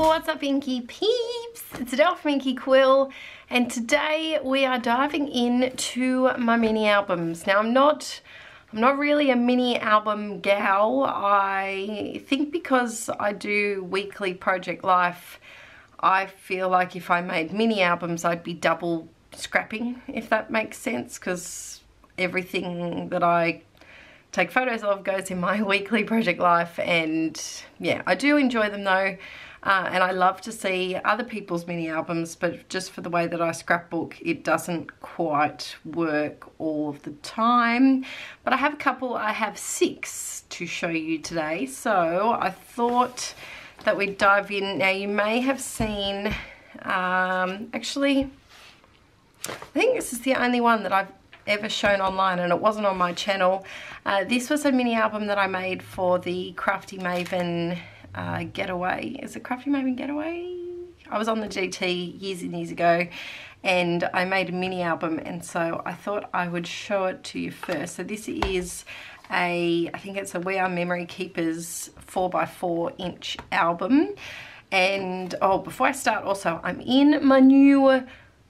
What's up, Inkie peeps? It's Adele from Inkie Quill, and today we are diving into my mini albums. Now I'm not really a mini album gal. I think because I do weekly project life, I feel like if I made mini albums I'd be double scrapping, if that makes sense, because everything that I take photos of goes in my weekly project life. And yeah, I do enjoy them though, and I love to see other people's mini albums, but just for the way that I scrapbook, it doesn't quite work all of the time. But I have a couple. I have 6 to show you today, so I thought that we'd dive in. Now you may have seen, actually I think this is the only one that I've ever shown online, and it wasn't on my channel. This was a mini album that I made for the Crafty Maven getaway. Is it Crafty Maven getaway? I was on the GT years and years ago and I made a mini album, and so I thought I would show it to you first. So this is I think it's a We Are Memory Keepers 4x4 inch album. And oh, before I start, also I'm in my new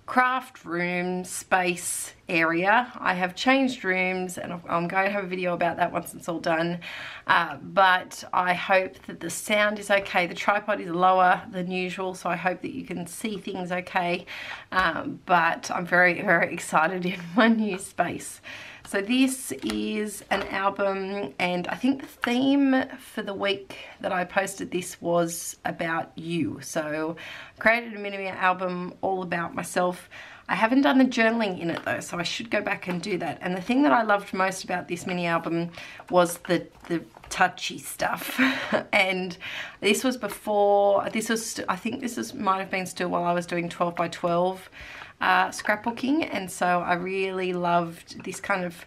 craft room space area. I have changed rooms and I'm going to have a video about that once it's all done, but I hope that the sound is okay. The tripod is lower than usual, so I hope that you can see things okay, but I'm very excited in my new space. So this is an album, and I think the theme for the week that I posted this was about you. So I created a mini album all about myself. I haven't done the journaling in it though, so I should go back and do that. And the thing that I loved most about this mini album was the touchy stuff. And this was before, I think this might have been still while I was doing 12 by 12 scrapbooking, and so I really loved this kind of,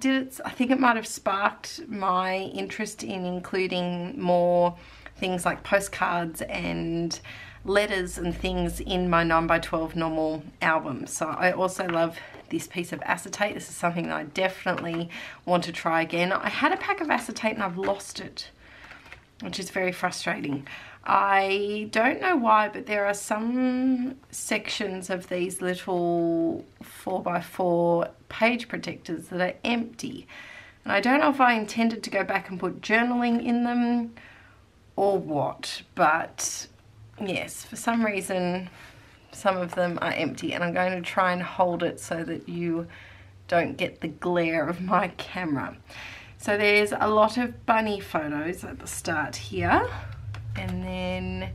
I think it might have sparked my interest in including more things like postcards and letters and things in my 9 by 12 normal album. So I also love this piece of acetate. This is something that I definitely want to try again. I had a pack of acetate and I've lost it, which is very frustrating. I don't know why, but there are some sections of these little 4x4 page protectors that are empty. And I don't know if I intended to go back and put journaling in them or what, but yes, for some reason some of them are empty, and I'm going to try and hold it so that you don't get the glare of my camera. So there's a lot of bunny photos at the start here, and then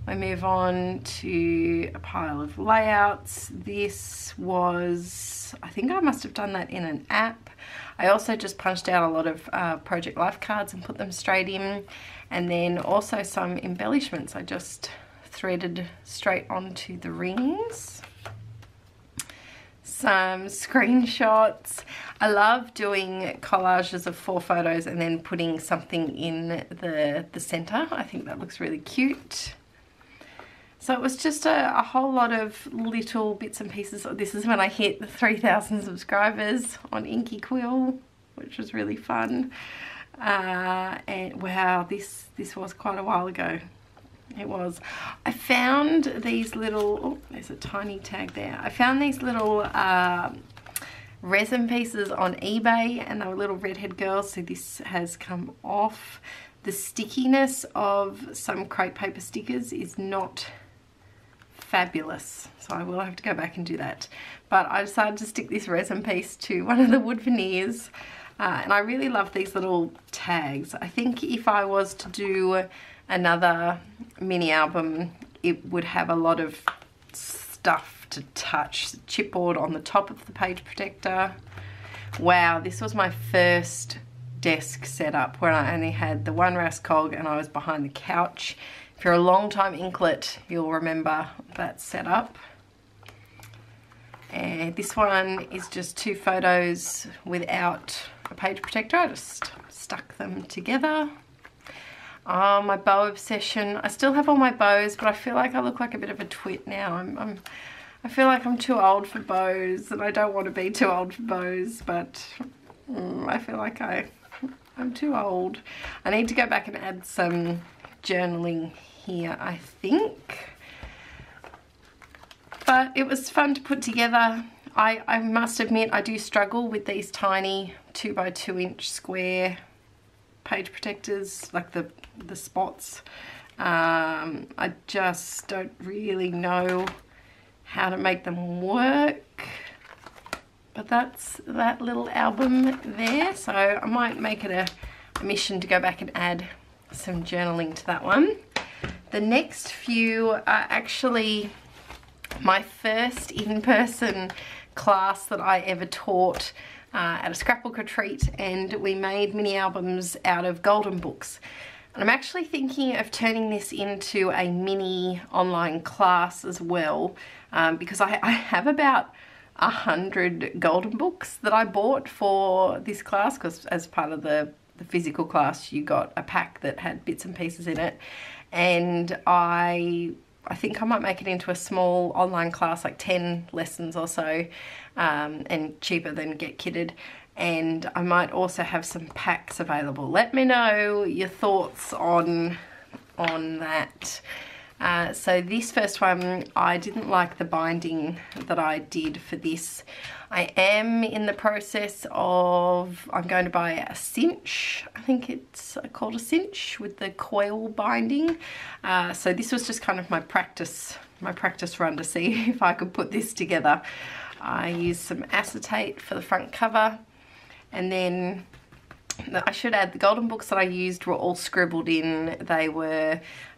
I move on to a pile of layouts. This was, I think I must have done that in an app. I also just punched out a lot of Project Life cards and put them straight in, and then also some embellishments I just threaded straight onto the rings. Some screenshots. I love doing collages of 4 photos and then putting something in the center. I think that looks really cute. So it was just a whole lot of little bits and pieces. This is when I hit the 3,000 subscribers on Inkie Quill, which was really fun. And wow, this was quite a while ago. It was. I found these little, oh, there's a tiny tag there. I found these little resin pieces on eBay, and they were little redhead girls, so this has come off. The stickiness of some crepe paper stickers is not fabulous, so I will have to go back and do that. But I decided to stick this resin piece to one of the wood veneers, and I really love these little tags. I think if I was to do another mini album, it would have a lot of stuff to touch. Chipboard on the top of the page protector. Wow, this was my first desk setup where I only had the one Rascog and I was behind the couch. If you're a long time inklet, you'll remember that setup. And this one is just 2 photos without a page protector. I just stuck them together. Oh, my bow obsession. I still have all my bows, but I feel like I look like a bit of a twit now. I feel like I'm too old for bows, and I don't want to be too old for bows, but I feel like I'm too old. I need to go back and add some journaling here, I think. But it was fun to put together. I must admit I do struggle with these tiny 2x2 inch square page protectors, like the spots. I just don't really know how to make them work. But that's that little album there. So I might make it a mission to go back and add some journaling to that one. The next few are actually my first in-person class that I ever taught at a scrapbook retreat, and we made mini albums out of golden books. And I'm actually thinking of turning this into a mini online class as well, because I have about 100 golden books that I bought for this class, because as part of the physical class you got a pack that had bits and pieces in it, and I think I might make it into a small online class, like 10 lessons or so, and cheaper than get kitted. And I might also have some packs available. Let me know your thoughts on that. So this first one, I didn't like the binding that I did for this. I am in the process of, I'm going to buy a cinch. I think it's called a cinch with the coil binding. So this was just kind of my practice run to see if I could put this together. I used some acetate for the front cover, and then I should add the golden books that I used were all scribbled in.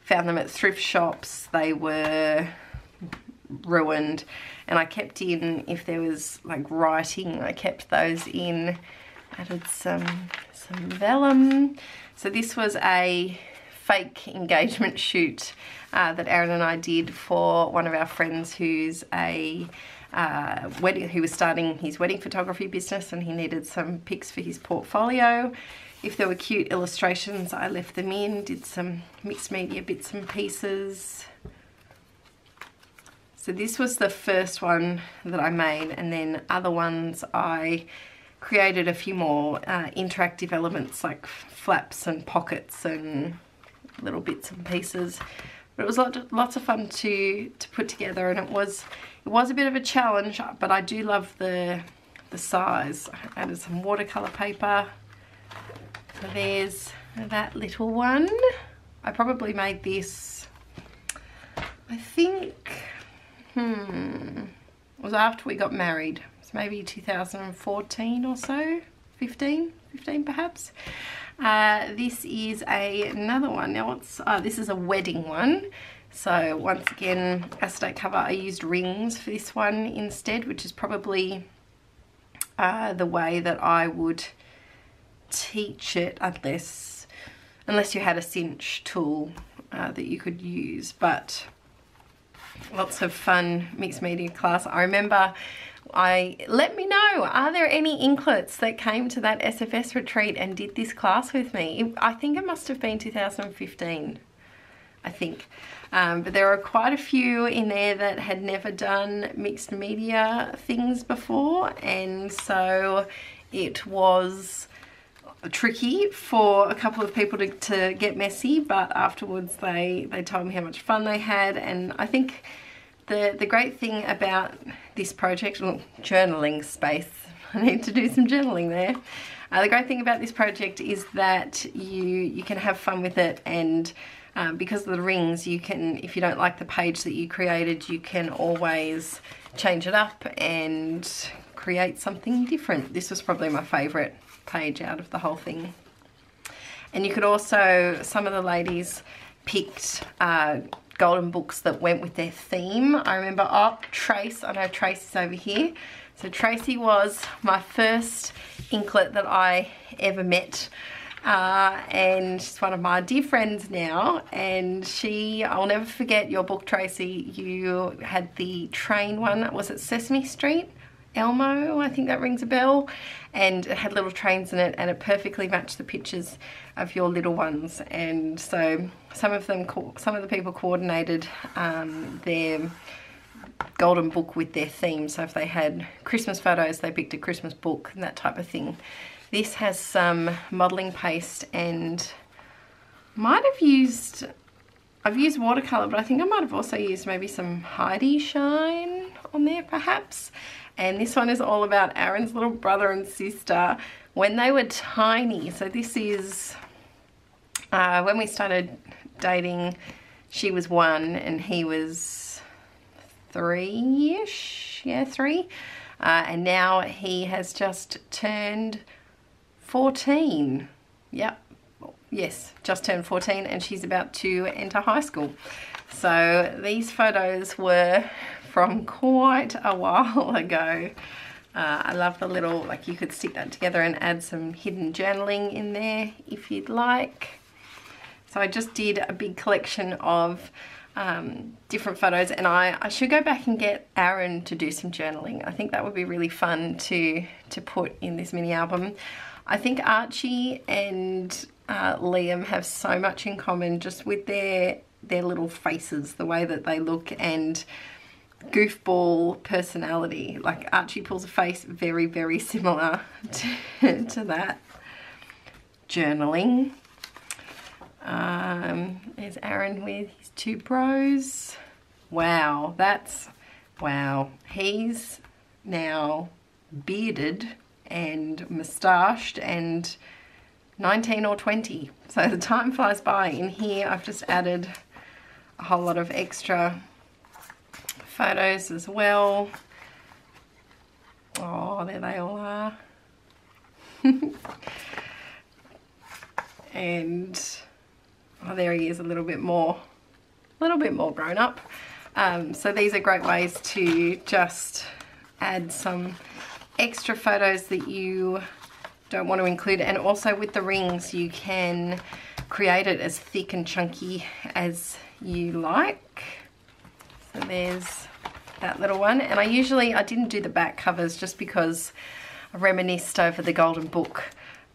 Found them at thrift shops. They were ruined, and I kept in, if there was like writing, I kept those in. Added some vellum. So this was a fake engagement shoot that Aaron and I did for one of our friends who's who was starting his wedding photography business, and he needed some pics for his portfolio. If there were cute illustrations, I left them in, did some mixed media bits and pieces. So this was the first one that I made, and then other ones I created a few more interactive elements like flaps and pockets and little bits and pieces. But it was lots of fun to put together, and it was a bit of a challenge, but I do love the size. I added some watercolor paper. So there's that little one. I probably made this, I think, it was after we got married. It's maybe 2014 or so, 15 perhaps. This is another one. Now this is a wedding one. So once again, acetate cover. I used rings for this one instead, which is probably the way that I would teach it, unless you had a cinch tool that you could use. But lots of fun mixed media class. I remember, let me know, are there any inklets that came to that SFS retreat and did this class with me? I think it must have been 2015, I think. But there are quite a few in there that had never done mixed media things before, and so it was tricky for a couple of people to get messy, but afterwards they told me how much fun they had. And I think the great thing about this project, well, journaling space, I need to do some journaling there. The great thing about this project is that you can have fun with it, and because of the rings, you can, if you don't like the page that you created, you can always change it up and create something different. This was probably my favourite page out of the whole thing. And you could also, some of the ladies picked golden books that went with their theme. I remember, Trace, I know Tracy's over here. So Tracy was my first inklet that I ever met, and she's one of my dear friends now, and I'll never forget your book, Tracy. You had the train one, was it Sesame Street? Elmo, I think that rings a bell, and it had little trains in it, and it perfectly matched the pictures of your little ones. And so some of the people coordinated their golden book with their theme. So if they had Christmas photos, they picked a Christmas book and that type of thing. This has some modelling paste, and might have used I've used watercolour, but I think I might have also used maybe some Heidi Shine on there perhaps. And this one is all about Aaron's little brother and sister when they were tiny. So this is when we started dating, she was 1 and he was 3-ish, yeah, 3. And now he has just turned 14. Yep. Yes, just turned 14 and she's about to enter high school. So these photos were from quite a while ago. I love the little, like you could stick that together and add some hidden journaling in there if you'd like. So I just did a big collection of different photos, and I should go back and get Aaron to do some journaling. I think that would be really fun to put in this mini album. I think Archie and Liam have so much in common just with their little faces, the way that they look, and goofball personality. Like Archie pulls a face very, very similar to that. Journaling. There's Aaron with his 2 bros. Wow, wow. He's now bearded and moustached and 19 or 20. So the time flies by. In here I've just added a whole lot of extra photos as well. Oh, there they all are. And oh, there he is, a little bit more grown up. So these are great ways to just add some extra photos that you don't want to include. And also with the rings, you can create it as thick and chunky as you like. So there's that little one. And I didn't do the back covers just because I reminisced over the Golden Book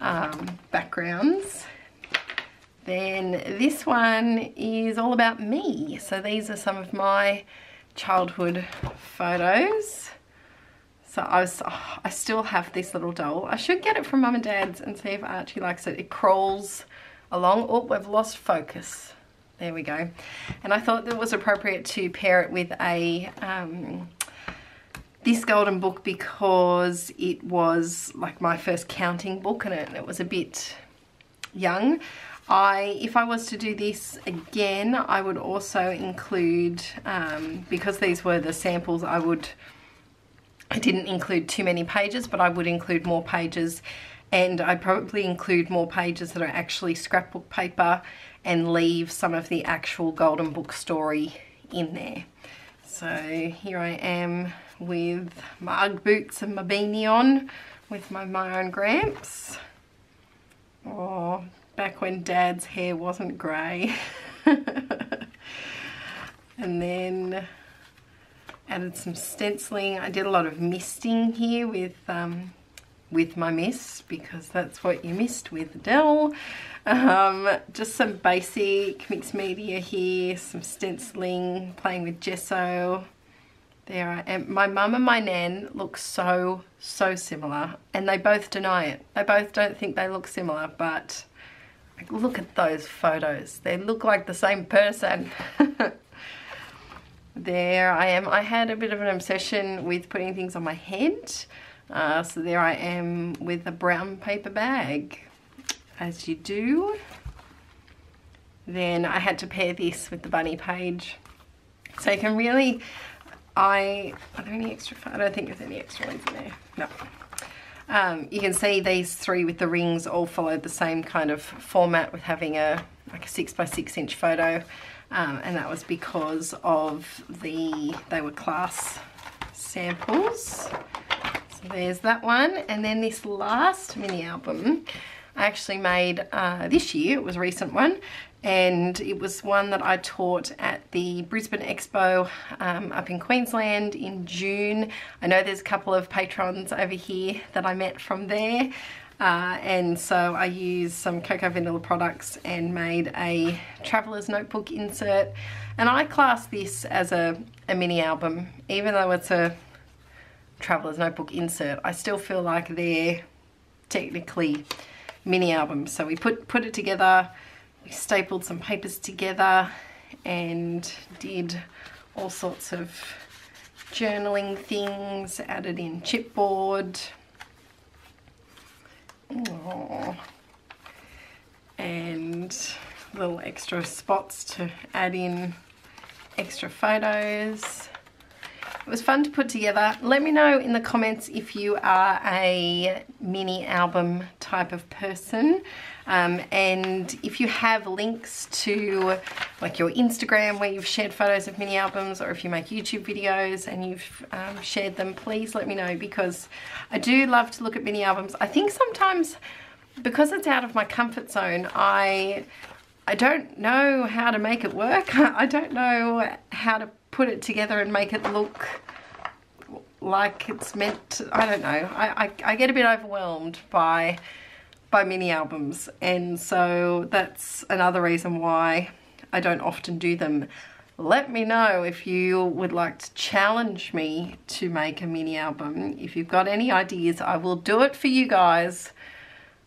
backgrounds. Then this one is all about me. So these are some of my childhood photos. So I still have this little doll. I should get it from Mum and Dad's and see if Archie likes it. It crawls along. Oh, we've lost focus. There we go. And I thought it was appropriate to pair it with a this Golden Book because it was like my first counting book and it was a bit young. If I was to do this again, I would also include, because these were the samples, I didn't include too many pages, but I would include more pages, and I'd probably include more pages that are actually scrapbook paper and leave some of the actual Golden Book story in there. So here I am with my Ugg boots and my beanie on with my own Gramps. Oh, back when Dad's hair wasn't grey. And then added some stenciling. I did a lot of misting here with my mist, because that's what you mist with Adele. Just some basic mixed media here, some stenciling, playing with gesso. There I am. My mum and my nan look so similar, and they both deny it. They both don't think they look similar, but look at those photos. They look like the same person. There I am. I had a bit of an obsession with putting things on my head. So there I am with a brown paper bag, as you do. Then I had to pair this with the bunny page. So you can really, are there any extra, I don't think there's any extra ones in there. No. You can see these 3 with the rings all followed the same kind of format, with having like a 6 by 6 inch photo. And that was because of they were class samples. So there's that one. And then this last mini album I actually made this year. It was a recent one, and it was one that I taught at the Brisbane Expo up in Queensland in June. I know there's a couple of patrons over here that I met from there. And so I used some cocoa vanilla products and made a traveller's notebook insert, and I class this as a mini album. Even though it's a traveller's notebook insert, I still feel like they're technically mini albums. So we put it together, we stapled some papers together, and did all sorts of journaling things, added in chipboard. Aww. And little extra spots to add in extra photos. It was fun to put together. Let me know in the comments if you are a mini album type of person, and if you have links to like your Instagram where you've shared photos of mini albums, or if you make YouTube videos and you've shared them, please let me know, because I do love to look at mini albums. I think sometimes because it's out of my comfort zone, I don't know how to make it work. I don't know how to put it together and make it look like it's meant to. I don't know. I get a bit overwhelmed by mini albums, and so that's another reason why I don't often do them. Let me know if you would like to challenge me to make a mini album. If you've got any ideas, I will do it for you guys.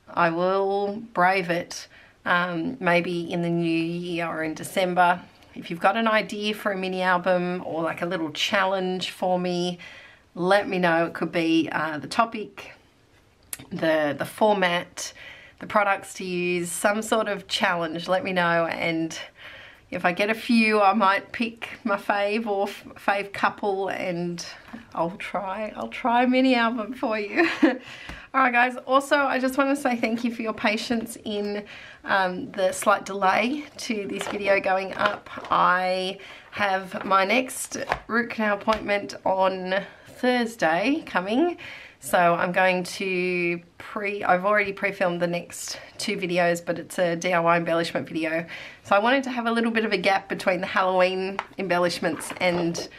I will brave it. Maybe in the new year or in December. If you've got an idea for a mini album or like a little challenge for me, let me know. It could be the topic, the format, the products to use, some sort of challenge. Let me know, and if I get a few, I might pick my fave or fave couple, and I'll try a mini album for you. Alright guys, also I just want to say thank you for your patience in the slight delay to this video going up. I have my next root canal appointment on Thursday coming, so I'm going to I've already pre-filmed the next 2 videos, but it's a DIY embellishment video. So I wanted to have a little bit of a gap between the Halloween embellishments and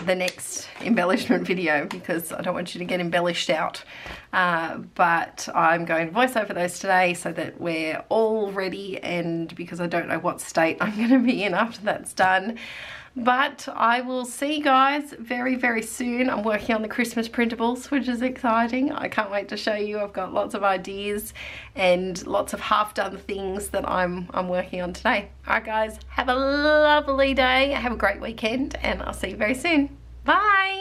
the next embellishment video, because I don't want you to get embellished out. But I'm going to voice over those today so that we're all ready, and because I don't know what state I'm going to be in after that's done. But I will see you guys very, very soon. I'm working on the Christmas printables, which is exciting. I can't wait to show you. I've got lots of ideas and lots of half-done things that I'm working on today. Alright guys, have a lovely day. Have a great weekend, and I'll see you very soon. Bye!